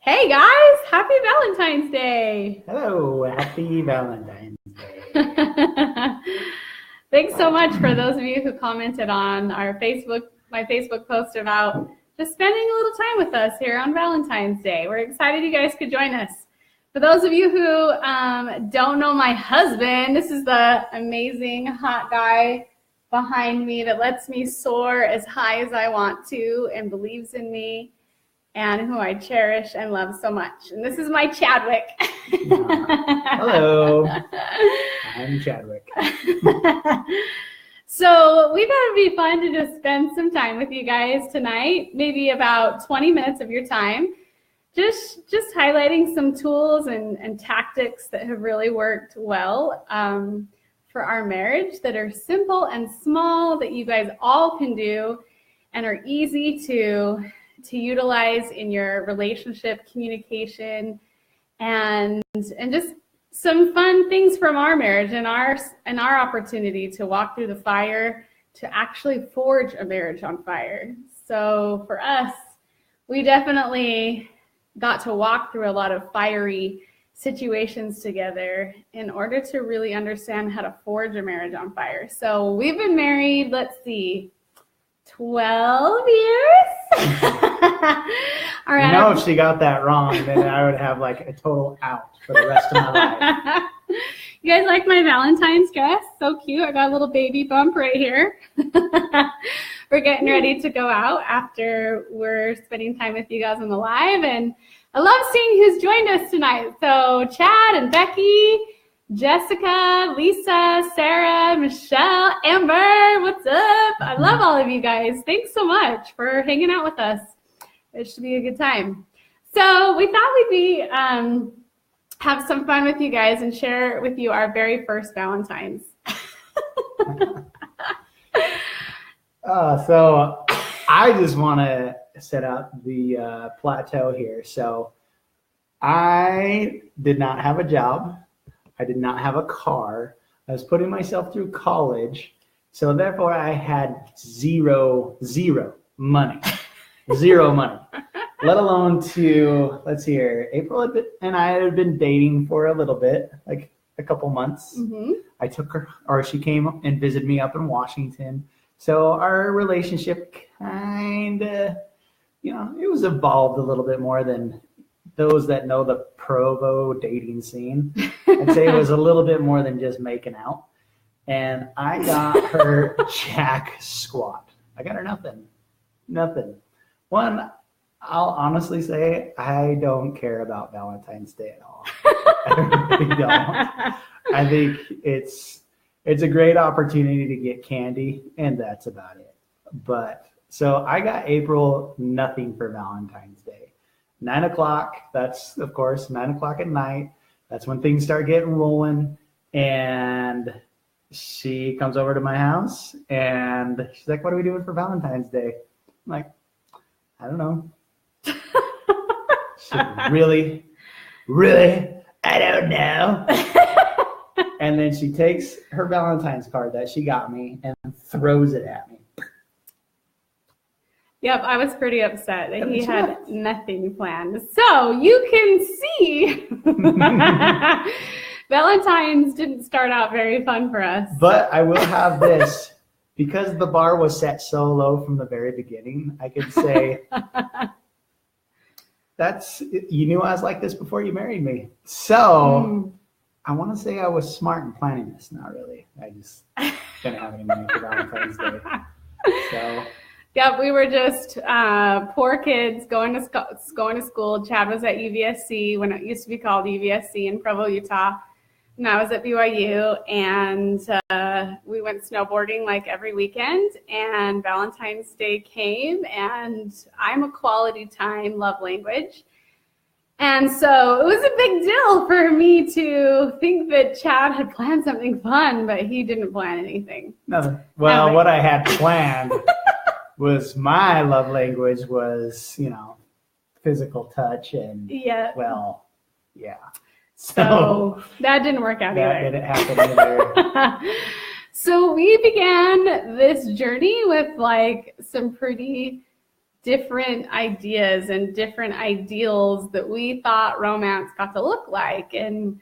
Hey guys, happy Valentine's Day. Hello, happy Valentine's Day. Thanks so much for those of you who commented on my Facebook post about just spending a little time with us here on Valentine's Day. We're excited you guys could join us. For those of you who don't know my husband, this is the amazing hot guy behind me that lets me soar as high as I want to and believes in me, and who I cherish and love so much. And this is my Chadwick. Hello, I'm Chadwick. So we thought it'd be fun to just spend some time with you guys tonight, maybe about 20 minutes of your time, just highlighting some tools and tactics that have really worked well for our marriage, that are simple and small, that you guys all can do and are easy to utilize in your relationship communication, and just some fun things from our marriage and our opportunity to walk through the fire to actually forge a marriage on fire. So for us, we definitely got to walk through a lot of fiery situations together in order to really understand how to forge a marriage on fire. So we've been married, let's see, 12 years? All right. If she got that wrong, then I would have like a total out for the rest of my life. You guys like my Valentine's dress? So cute. I got a little baby bump right here. We're getting ready to go out after we're spending time with you guys on the live, and I love seeing who's joined us tonight. So Chad and Becky, Jessica, Lisa, Sarah, Michelle, Amber, what's up? I love all of you guys. Thanks so much for hanging out with us. It should be a good time. So we thought we'd have some fun with you guys and share with you our very first Valentine's. So I just want to set out the plateau here. So I did not have a job. I did not have a car. I was putting myself through college. So therefore I had zero money. Zero money. Let alone let's see here, April and I had been dating for a little bit, like a couple months. Mm-hmm. I took her, or she came and visited me up in Washington. So our relationship kind of, it was evolved a little bit more than those that know the Provo dating scene. I'd say it was a little bit more than just making out. And I got her jack squat. I got her nothing. One, I'll honestly say I don't care about Valentine's Day at all. I really don't. I think it's a great opportunity to get candy, and that's about it. But so I got April nothing for Valentine's Day. 9 o'clock, that's of course 9 o'clock at night. That's when things start getting rolling. And she comes over to my house and she's like, "What are we doing for Valentine's Day?" I'm like, "I don't know." She really, I don't know. And then she takes her Valentine's card that she got me and throws it at me. Yep, I was pretty upset that he had nothing planned. So you can see Valentine's didn't start out very fun for us. But I will have this. Because the bar was set so low from the very beginning, I could say, you knew I was like this before you married me. So I want to say I was smart in planning this. Not really. I just didn't have any money for Valentine's Day. So. Yeah, we were just poor kids going to school. Chad was at UVSC when it used to be called UVSC in Provo, Utah. And I was at BYU, and we went snowboarding like every weekend, and Valentine's Day came, and I'm a quality time love language. And so it was a big deal for me to think that Chad had planned something fun, but he didn't plan anything. Nothing. Well, what I had planned was my love language was, physical touch and, yeah. So that didn't work out either. That didn't happen either. So we began this journey with like some pretty different ideas and different ideals that we thought romance got to look like. And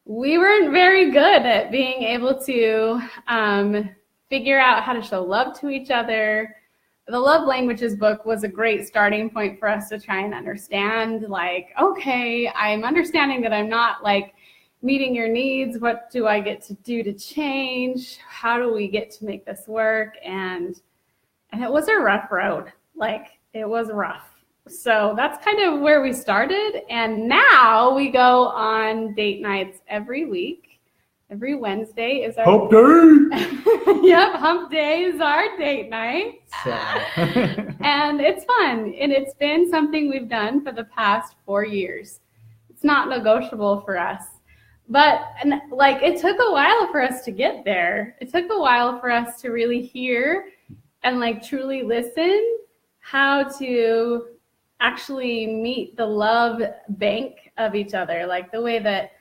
we weren't very good at being able to figure out how to show love to each other. The Love Languages book was a great starting point for us to try and understand, like, okay, I'm understanding that I'm not like meeting your needs. What do I get to do to change? How do we get to make this work? And it was a rough road. Like, it was rough. So that's kind of where we started. And now we go on date nights every week. Every Wednesday is our Hump day. Yep, hump day is our date night. And it's fun. And it's been something we've done for the past 4 years. It's not negotiable for us. But like, it took a while for us to get there. It took a while for us to really hear and like truly listen how to actually meet the love bank of each other. Like, the way that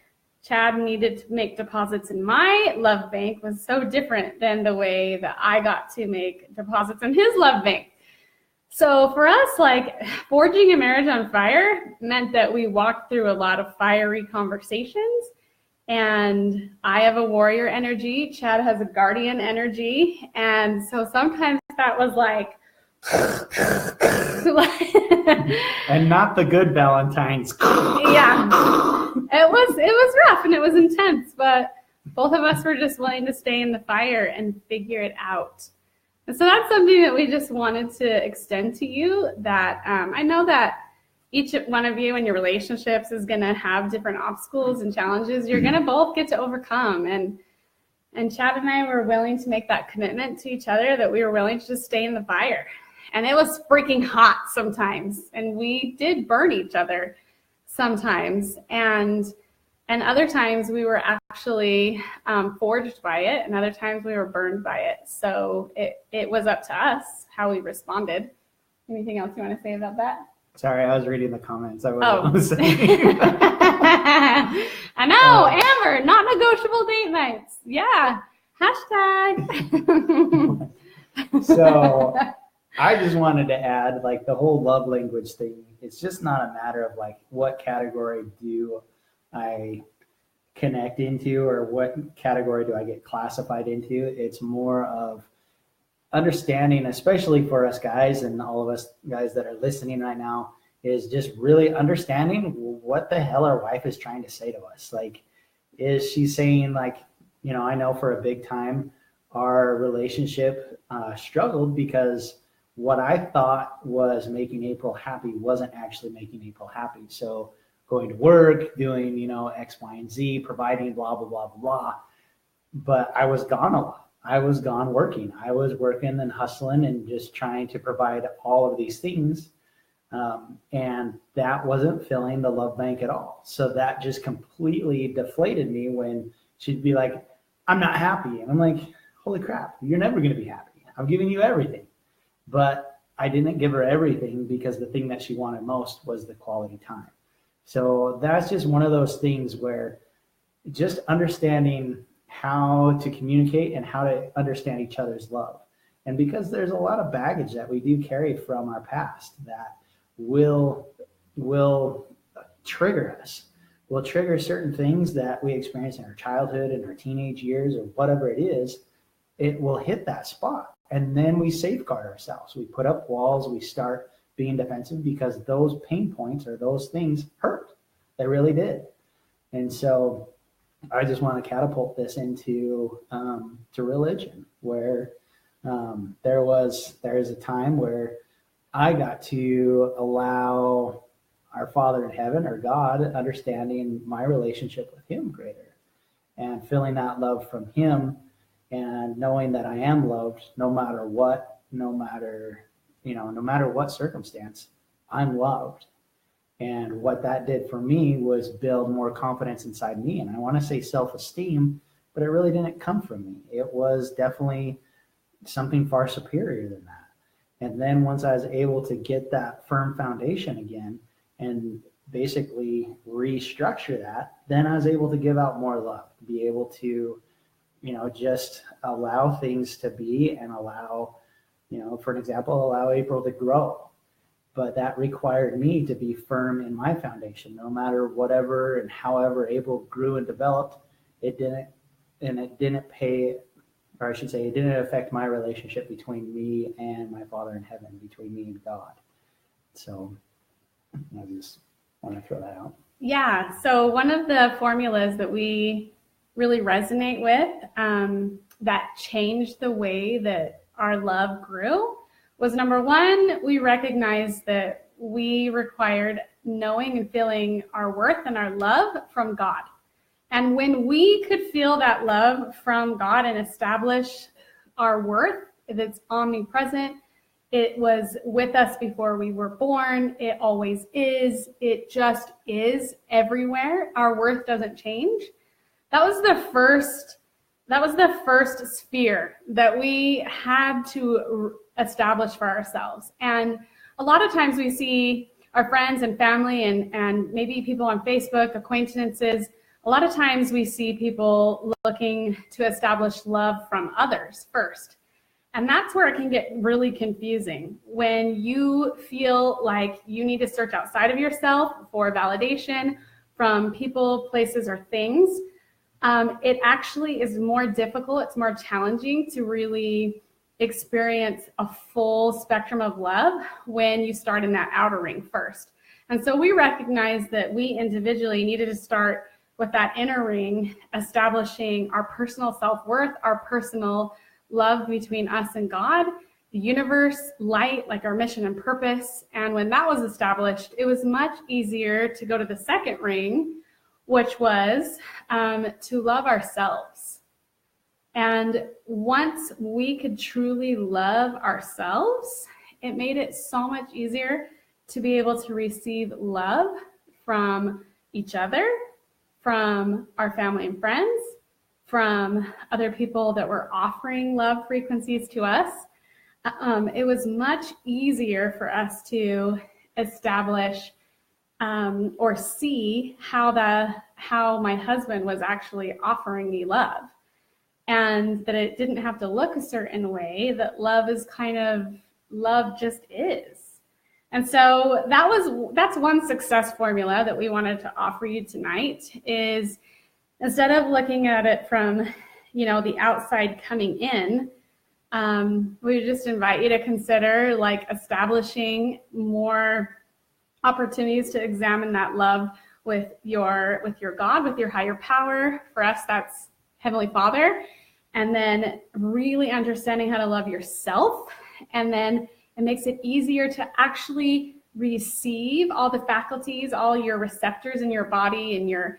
Chad needed to make deposits in my love bank was so different than the way that I got to make deposits in his love bank. So for us, like, forging a marriage on fire meant that we walked through a lot of fiery conversations. And I have a warrior energy. Chad has a guardian energy. And so sometimes that was like, and not the good Valentine's. Yeah, it was rough and it was intense, but both of us were just willing to stay in the fire and figure it out. And so that's something that we just wanted to extend to you, that I know that each one of you in your relationships is going to have different obstacles and challenges you're going to both get to overcome. And Chad and I were willing to make that commitment to each other, that we were willing to just stay in the fire. And it was freaking hot sometimes. And we did burn each other sometimes. And other times we were actually forged by it. And other times we were burned by it. So it was up to us how we responded. Anything else you want to say about that? Sorry, I was reading the comments. I wasn't listening. I know, Amber, not negotiable date nights. Yeah, hashtag. So I just wanted to add, like, the whole love language thing. It's just not a matter of like, what category do I connect into or what category do I get classified into. It's more of understanding, especially for us guys and all of us guys that are listening right now, is just really understanding what the hell our wife is trying to say to us. Like, is she saying, like, you know, I know for a big time our relationship struggled because what I thought was making April happy wasn't actually making April happy. So going to work, doing, you know, X, Y, and Z, providing blah, blah, blah, blah. But I was gone a lot. I was gone working. I was working and hustling and just trying to provide all of these things. And that wasn't filling the love bank at all. So that just completely deflated me when she'd be like, I'm not happy. And I'm like, holy crap, you're never going to be happy. I'm giving you everything. But I didn't give her everything because the thing that she wanted most was the quality time. So that's just one of those things where just understanding how to communicate and how to understand each other's love. And because there's a lot of baggage that we do carry from our past that will trigger us, will trigger certain things that we experience in our childhood and our teenage years or whatever it is, it will hit that spot. And then we safeguard ourselves. We put up walls, we start being defensive because those pain points or those things hurt. They really did. And so I just want to catapult this into to religion, where there is a time where I got to allow our Father in heaven, or God, understanding my relationship with him greater and feeling that love from him and knowing that I am loved no matter what, no matter what circumstance, I'm loved. And what that did for me was build more confidence inside me. And I want to say self-esteem, but it really didn't come from me. It was definitely something far superior than that. And then once I was able to get that firm foundation again and basically restructure that, then I was able to give out more love, be able to, just allow things to be and allow, for an example, allow April to grow. but that required me to be firm in my foundation. No matter whatever and however Abel grew and developed, it didn't pay, or I should say, it didn't affect my relationship between me and my Father in heaven, between me and God. So I just want to throw that out. Yeah. So one of the formulas that we really resonate with, that changed the way that our love grew, was number one, we recognized that we required knowing and feeling our worth and our love from God. And when we could feel that love from God and establish our worth, that's omnipresent, it was with us before we were born, it always is, it just is everywhere. Our worth doesn't change. That was the first sphere that we had to establish for ourselves. And a lot of times we see our friends and family and maybe people on Facebook, acquaintances, a lot of times we see people looking to establish love from others first. And that's where it can get really confusing. When you feel like you need to search outside of yourself for validation from people, places, or things, it actually is more difficult, it's more challenging to really experience a full spectrum of love when you start in that outer ring first. And so we recognize that we individually needed to start with that inner ring, establishing our personal self-worth, our personal love between us and God, the universe, light, like our mission and purpose. And when that was established, it was much easier to go to the second ring, which was to love ourselves. And once we could truly love ourselves, it made it so much easier to be able to receive love from each other, from our family and friends, from other people that were offering love frequencies to us. It was much easier for us to establish or see how my husband was actually offering me love, and that it didn't have to look a certain way, that love just is. And so that's one success formula that we wanted to offer you tonight, is instead of looking at it from, the outside coming in, we just invite you to consider establishing more opportunities to examine that love with your God, with your higher power. For us, that's Heavenly Father. And then really understanding how to love yourself. And then it makes it easier to actually receive all the faculties, all your receptors in your body and your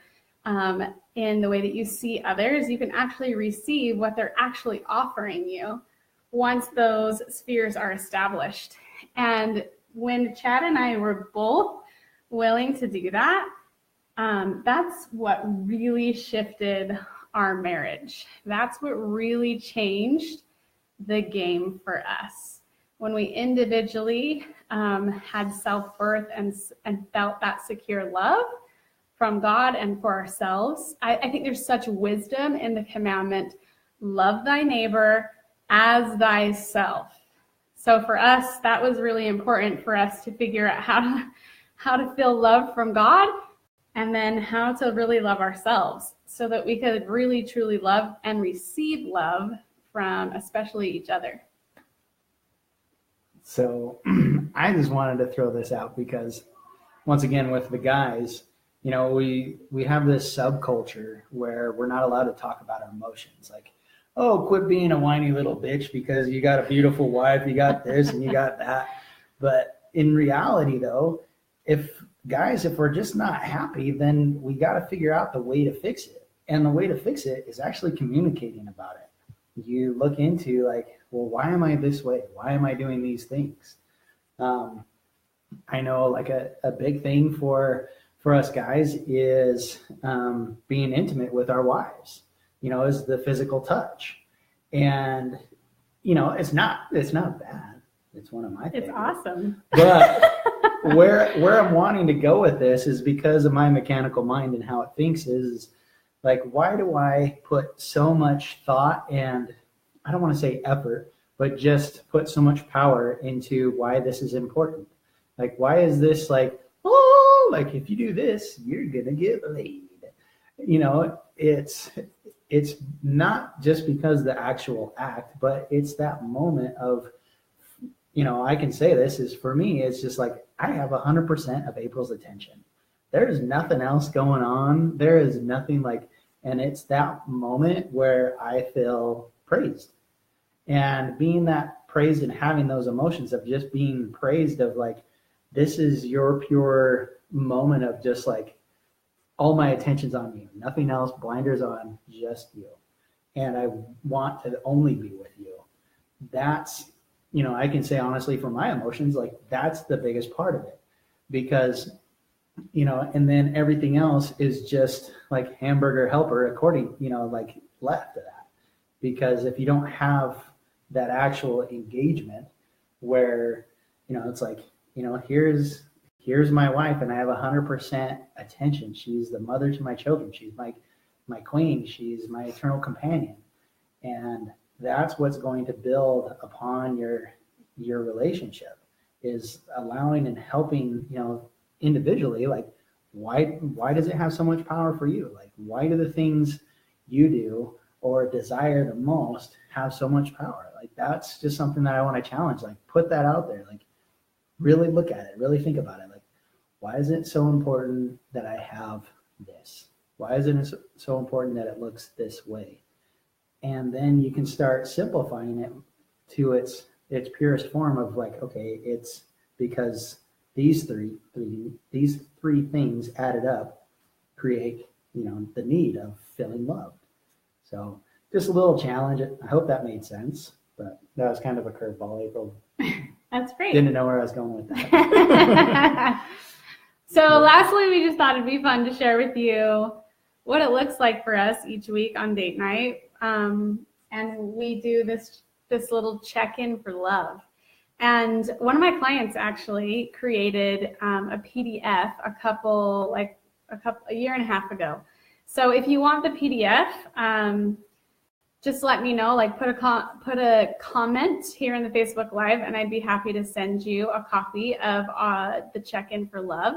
in the way that you see others. You can actually receive what they're actually offering you once those spheres are established. And when Chad and I were both willing to do that, that's what really shifted our marriage. That's what really changed the game for us. When we individually had self-worth and felt that secure love from God and for ourselves, I think there's such wisdom in the commandment, love thy neighbor as thyself. So for us, that was really important for us to figure out how to feel love from God, and then how to really love ourselves so that we could really truly love and receive love from especially each other. So I just wanted to throw this out because, once again, with the guys, we have this subculture where we're not allowed to talk about our emotions. Like, oh, quit being a whiny little bitch because you got a beautiful wife, you got this and you got that. But in reality, though, if we're just not happy, then we got to figure out the way to fix it. And the way to fix it is actually communicating about it. You look into well, why am I this way? Why am I doing these things? I know a big thing for us guys is being intimate with our wives, is the physical touch. And, it's not bad. It's one of my favorites. It's awesome. But where I'm wanting to go with this is because of my mechanical mind and how it thinks is why do I put so much thought and, I don't want to say effort, but just put so much power into why this is important? Like, why is this like, oh, like if you do this, you're gonna get laid. You know, it's not just because the actual act, but it's that moment of, you know, I can say this is for me, it's just like I have 100% of April's attention. There's nothing else going on. There is nothing like, and it's that moment where I feel praised. And being that praised and having those emotions of just being praised of like, this is your pure moment of just like, all my attention's on you, nothing else, blinders on, just you. And I want to only be with you. That's, you know, I can say honestly for my emotions, like that's the biggest part of it, because, you know, and then everything else is just like hamburger helper according, you know, like left of that. Because if you don't have that actual engagement where, you know, it's like, you know, here's my wife and I have 100% attention. She's the mother to my children. She's my queen. She's my eternal companion. And that's what's going to build upon your relationship, is allowing and helping, you know, individually, like why does it have so much power for you? Like, why do the things you do or desire the most have so much power? Like, that's just something that I want to challenge. Like, put that out there. Like, really look at it, really think about it. Like, why is it so important that I have this? Why is it so important that it looks this way? And then you can start simplifying it to its purest form of like, okay, it's because these three things added up create, you know, the need of feeling loved. So just a little challenge. I hope that made sense, but that was kind of a curveball, April. That's great. Didn't know where I was going with that. So lastly, we just thought it'd be fun to share with you what it looks like for us each week on date night. And we do this little check-in for love. And one of my clients actually created a PDF a year and a half ago. So if you want the PDF, just let me know, like put a comment here in the Facebook Live, and I'd be happy to send you a copy of the check-in for love.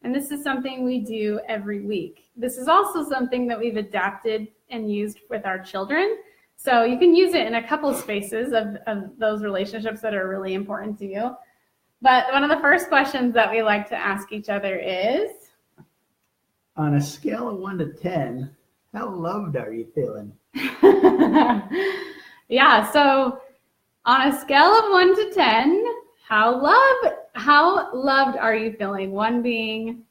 And this is something we do every week. This is also something that we've adapted and used with our children. So you can use it in a couple of spaces of those relationships that are really important to you. But one of the first questions that we like to ask each other is, on a scale of 1 to 10, how loved are you feeling? Yeah, so on a scale of 1 to 10, how loved are you feeling? 1 being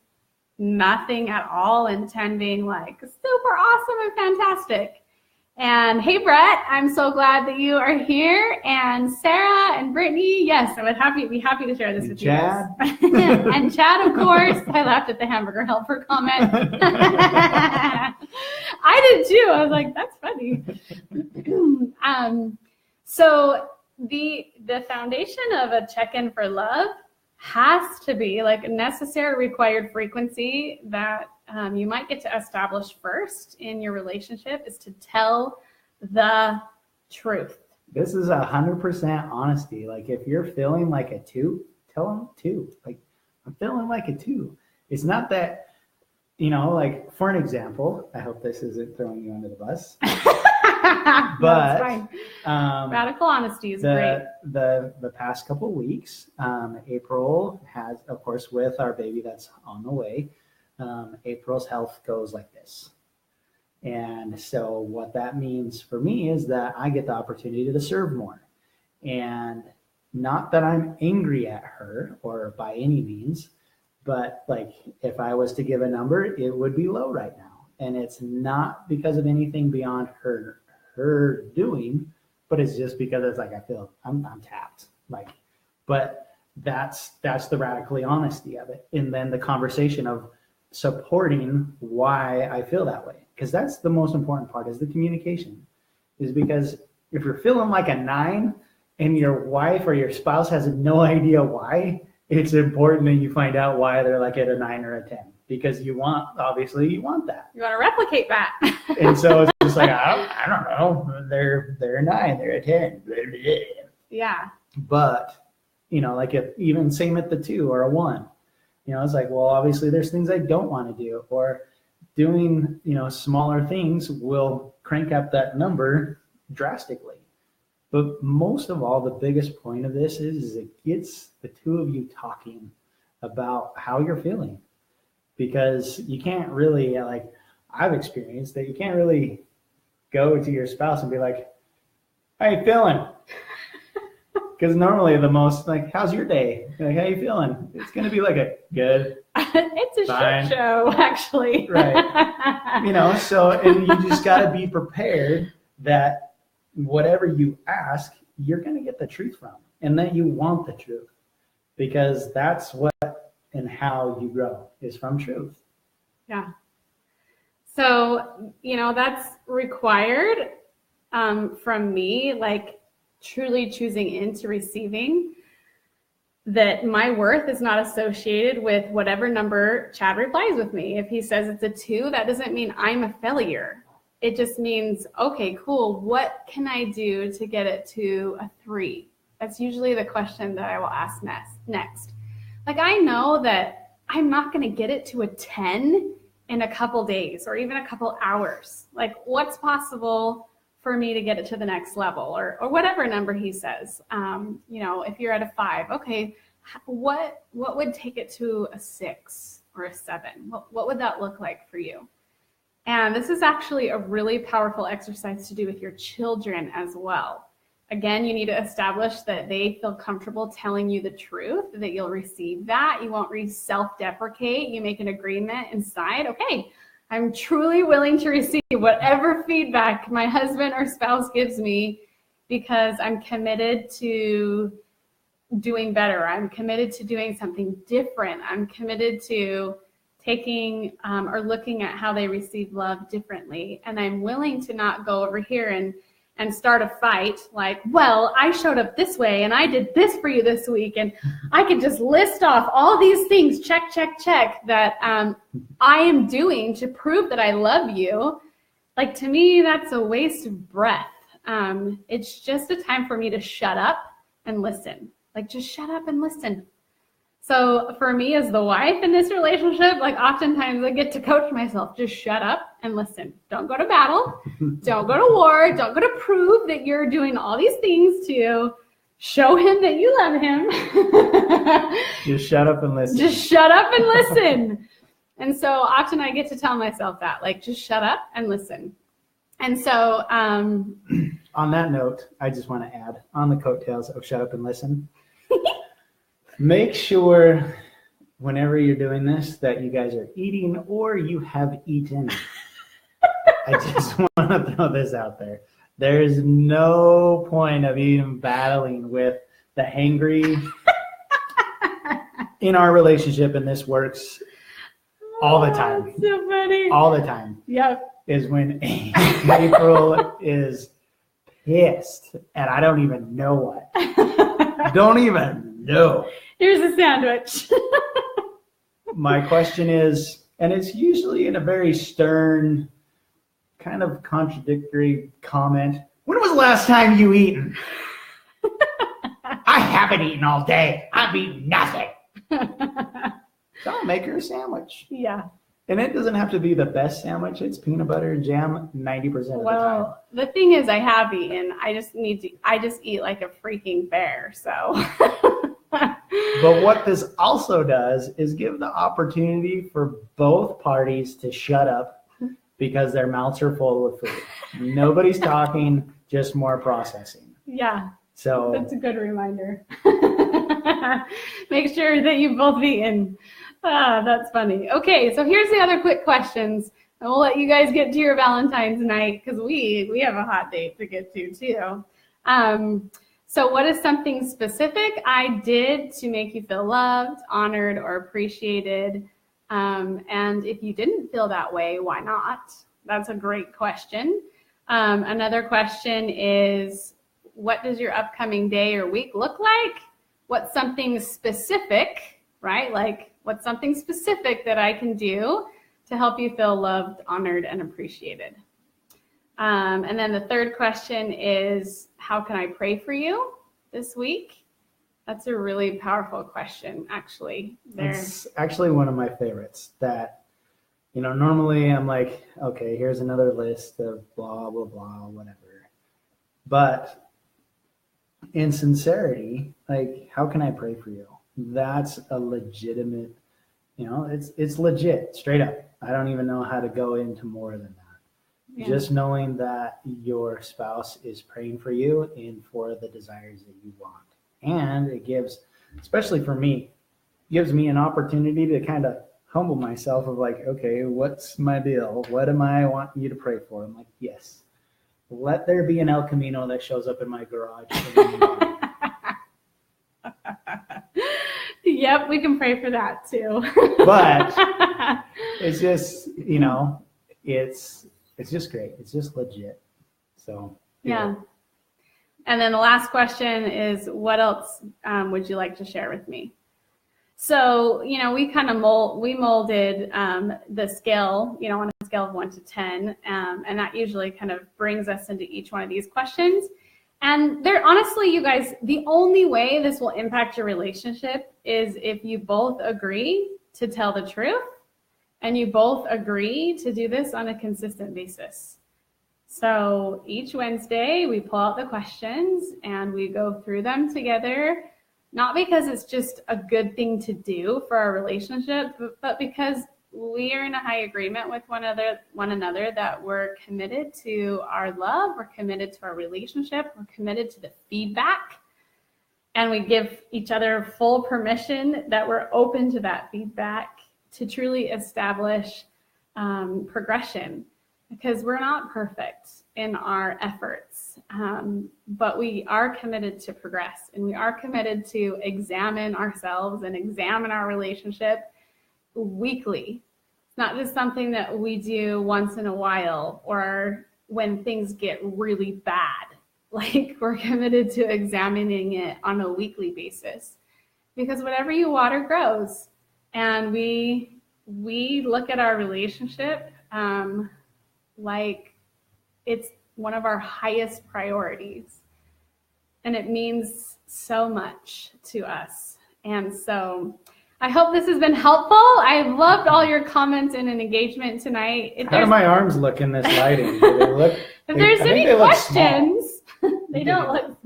nothing at all, and 10 being like super awesome and fantastic. And hey, Brett, I'm so glad that you are here. And Sarah and Brittany, yes, I would be happy to share this with Chad. you guys. And Chad, of course. I laughed at the hamburger helper comment. I did too. I was like, that's funny. So the foundation of a check-in for love has to be like a necessary required frequency that you might get to establish first in your relationship, is to tell the truth. This is 100% honesty. Like, if you're feeling like a 2, tell them 2. Like, I'm feeling like a 2. It's not that, you know, like, for an example, I hope this isn't throwing you under the bus. But radical honesty is great. The past couple of weeks, April has, of course, with our baby that's on the way, April's health goes like this. And so what that means for me is that I get the opportunity to serve more. And not that I'm angry at her or by any means, but like if I was to give a number, it would be low right now. And it's not because of anything beyond her doing, but it's just because it's like I feel I'm tapped. Like, but that's the radically honesty of it. And then the conversation of supporting why I feel that way. Because that's the most important part, is the communication. Is because if you're feeling like a 9 and your wife or your spouse has no idea why, it's important that you find out why they're like at a 9 or a 10. Because obviously you want that. You want to replicate that. And so it's just like, I don't know. They're a 9, they're a 10. Blah, blah, blah. Yeah. But like if even same at the 2 or a 1, it's like, well, obviously there's things I don't want to do, or doing, smaller things will crank up that number drastically. But most of all, the biggest point of this is it gets the 2 of you talking about how you're feeling, because you can't really, like I've experienced that, you can't really go to your spouse and be like, how you feeling? Because normally the most, like, how's your day? Like, how you feeling? It's going to be like a good. It's a fine. shit show, actually. Right. So, and you just got to be prepared that whatever you ask, you're going to get the truth from, and that you want the truth, because that's what and how you grow is from truth. Yeah. So, that's required from me, like truly choosing into receiving that my worth is not associated with whatever number Chad replies with me. If he says it's a 2, that doesn't mean I'm a failure. It just means, okay, cool. What can I do to get it to a 3? That's usually the question that I will ask next. Like, I know that I'm not going to get it to a 10 in a couple days or even a couple hours. Like, what's possible for me to get it to the next level, or whatever number he says? If you're at a 5, okay, what would take it to a 6 or a 7? What would that look like for you? And this is actually a really powerful exercise to do with your children as well. Again, you need to establish that they feel comfortable telling you the truth, that you'll receive that. You won't self-deprecate. You make an agreement inside. Okay, I'm truly willing to receive whatever feedback my husband or spouse gives me, because I'm committed to doing better. I'm committed to doing something different. I'm committed to taking or looking at how they receive love differently. And I'm willing to not go over here and start a fight like, well, I showed up this way and I did this for you this week. And I could just list off all these things, check, that I am doing to prove that I love you. Like, to me, that's a waste of breath. It's just a time for me to shut up and listen. Like, just shut up and listen. So for me as the wife in this relationship, like, oftentimes I get to coach myself, just shut up and listen. Don't go to battle. Don't go to war. Don't go to prove that you're doing all these things to show him that you love him. Just shut up and listen. Just shut up and listen. And so often I get to tell myself that, like, just shut up and listen. And so on that note, I just want to add, on the coattails of shut up and listen, make sure whenever you're doing this that you guys are eating or you have eaten. I just want to throw this out there. There's no point of even battling with the hangry in our relationship, and this works all the time. That's so funny. All the time. Yep. Is when April is pissed and I don't even know what. Don't even know. Here's a sandwich. My question is, and it's usually in a very stern, kind of contradictory comment, when was the last time you eaten? I haven't eaten all day. I've eaten nothing. So I'll make her a sandwich. Yeah. And it doesn't have to be the best sandwich. It's peanut butter and jam 90% of the time. Well, the thing is, I have eaten. I just eat like a freaking bear. So. But what this also does is give the opportunity for both parties to shut up because their mouths are full with food. Nobody's talking, just more processing. Yeah. So that's a good reminder. Make sure that you've both eaten. That's funny. Okay, so here's the other quick questions. And we'll let you guys get to your Valentine's night because we have a hot date to get to too. So what is something specific I did to make you feel loved, honored, or appreciated? And if you didn't feel that way, why not? That's a great question. Another question is, what does your upcoming day or week look like? What's something specific, right? Like, what's something specific that I can do to help you feel loved, honored, and appreciated? And then the third question is, how can I pray for you this week? That's a really powerful question, actually. It's actually one of my favorites that, normally I'm like, okay, here's another list of blah, blah, blah, whatever. But in sincerity, like, how can I pray for you? That's a legitimate, it's legit, straight up. I don't even know how to go into more than that. Yeah. Just knowing that your spouse is praying for you and for the desires that you want. And it gives, especially for me, gives me an opportunity to kind of humble myself of like, okay, what's my deal? What am I wanting you to pray for? I'm like, yes, let there be an El Camino that shows up in my garage. Yep, we can pray for that too. But it's just, it's just great. It's just legit. So yeah. And then the last question is, what else would you like to share with me? So, we kind of molded the scale, on a scale of 1 to 10, and that usually kind of brings us into each one of these questions. And honestly, you guys, the only way this will impact your relationship is if you both agree to tell the truth and you both agree to do this on a consistent basis. So each Wednesday, we pull out the questions and we go through them together, not because it's just a good thing to do for our relationship, but because we are in a high agreement with one another that we're committed to our love, we're committed to our relationship, we're committed to the feedback, and we give each other full permission that we're open to that feedback to truly establish progression. Because we're not perfect in our efforts, but we are committed to progress, and we are committed to examine ourselves and examine our relationship weekly. It's not just something that we do once in a while or when things get really bad. Like, we're committed to examining it on a weekly basis, because whatever you water grows, and we look at our relationship like it's one of our highest priorities, and it means so much to us. And so I hope this has been helpful. I loved all your comments and engagement tonight. How do my arms look in this lighting? Do they look, if there's any questions, they don't look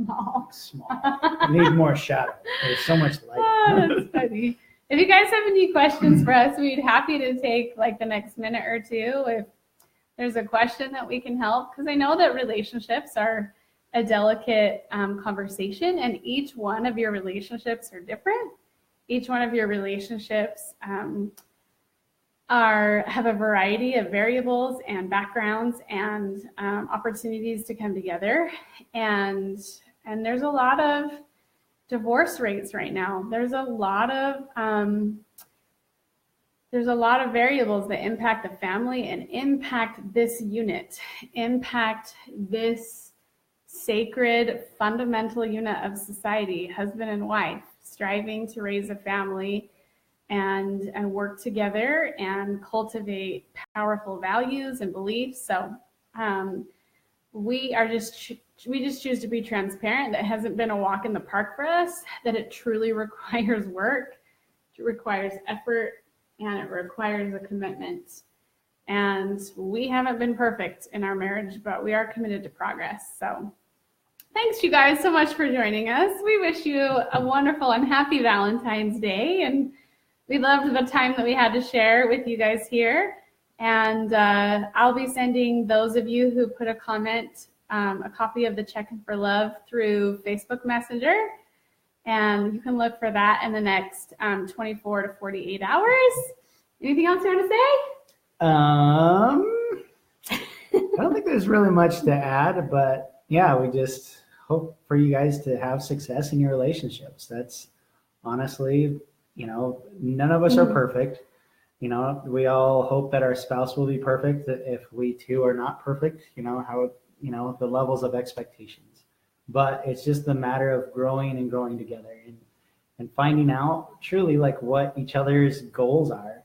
small. I need more shadow. There's so much light. Oh, that's funny. If you guys have any questions for us, we'd be happy to take like the next minute or two if there's a question that we can help, because I know that relationships are a delicate conversation, and each one of your relationships are different. Each one of your relationships have a variety of variables and backgrounds and opportunities to come together. And there's a lot of divorce rates right now. There's a lot of variables that impact the family and impact this unit, impact this sacred, fundamental unit of society, husband and wife, striving to raise a family and work together and cultivate powerful values and beliefs. So we just choose to be transparent. That hasn't been a walk in the park for us, that it truly requires work, it requires effort, and it requires a commitment. And we haven't been perfect in our marriage, but we are committed to progress. So thanks, you guys, so much for joining us. We wish you a wonderful and happy Valentine's Day. And we loved the time that we had to share with you guys here. And I'll be sending those of you who put a comment a copy of the Checking for Love through Facebook Messenger. And you can look for that in the next 24 to 48 hours. Anything else you want to say? I don't think there's really much to add, but yeah, we just hope for you guys to have success in your relationships. That's honestly, none of us are perfect. We all hope that our spouse will be perfect. That if we too are not perfect, how the levels of expectations. But it's just a matter of growing and growing together and finding out truly like what each other's goals are.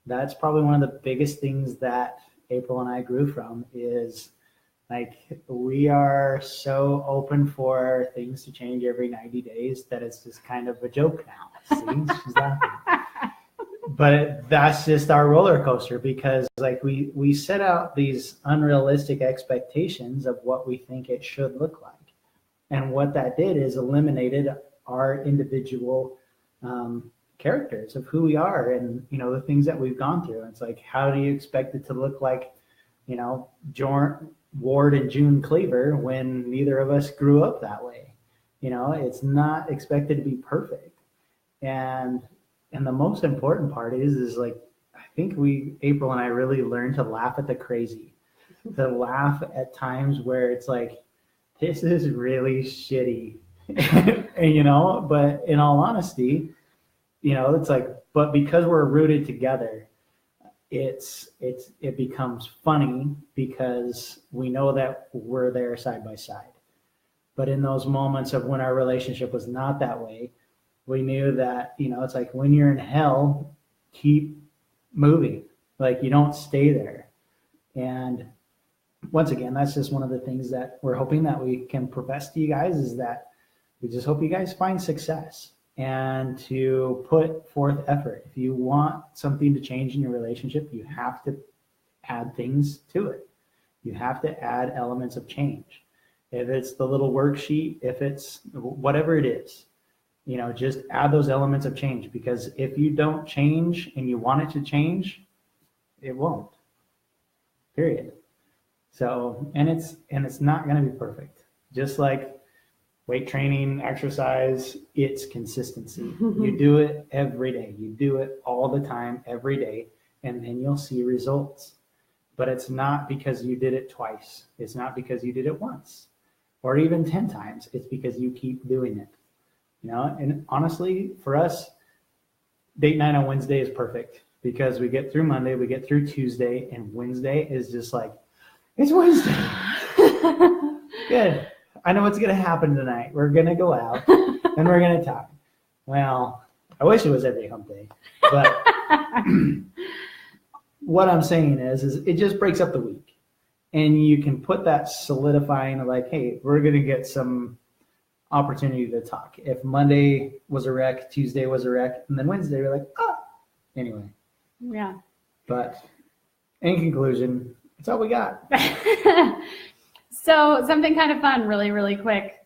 That's probably one of the biggest things that April and I grew from is Like, we are so open for things to change every 90 days that it's just kind of a joke now. See, she's laughing. But that's just our roller coaster, because like we set out these unrealistic expectations of what we think it should look like. And what that did is eliminated our individual characters of who we are and, the things that we've gone through. It's like, how do you expect it to look like, Ward and June Cleaver when neither of us grew up that way? It's not expected to be perfect. And the most important part is like, I think April and I really learned to laugh at the crazy, to laugh at times where it's like, this is really shitty, but in all honesty, it's like, but because we're rooted together, it becomes funny because we know that we're there side by side. But in those moments of when our relationship was not that way, we knew that, it's like, when you're in hell, keep moving. Like, you don't stay there. And once again, that's just one of the things that we're hoping that we can profess to you guys, is that we just hope you guys find success and to put forth effort. If you want something to change in your relationship, you have to add things to it. You have to add elements of change. If it's the little worksheet, if it's whatever it is, just add those elements of change, because if you don't change and you want it to change, it won't. Period. So, and it's not going to be perfect. Just like weight training, exercise, it's consistency. You do it every day. You do it all the time, every day, and then you'll see results. But it's not because you did it twice. It's not because you did it once or even 10 times. It's because you keep doing it. And honestly, for us, date night on Wednesday is perfect, because we get through Monday, we get through Tuesday, and Wednesday is just like, it's Wednesday. Good. I know what's going to happen tonight. We're going to go out and we're going to talk. Well, I wish it was every hump day, but what I'm saying is it just breaks up the week, and you can put that solidifying of like, hey, we're going to get some opportunity to talk. If Monday was a wreck, Tuesday was a wreck, and then Wednesday we're like, anyway. Yeah. But in conclusion, that's all we got. So something kind of fun, really, really quick.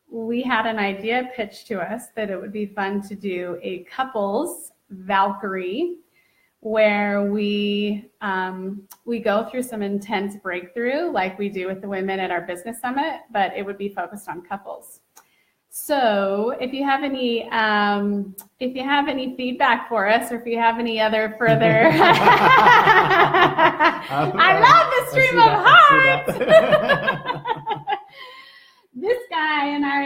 We had an idea pitched to us that it would be fun to do a couples Valkyrie, where we go through some intense breakthrough like we do with the women at our business summit, but it would be focused on couples. So if you have any feedback for us, or if you have any other further, I love the stream of hearts. This guy and I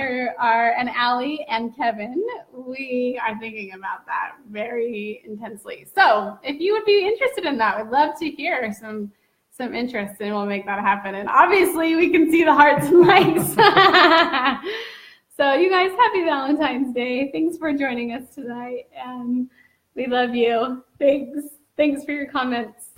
and Allie and Kevin, we are thinking about that very intensely. So if you would be interested in that, we'd love to hear some interest, and we'll make that happen. And obviously we can see the hearts and likes. So you guys, happy Valentine's Day. Thanks for joining us tonight, and we love you. Thanks for your comments.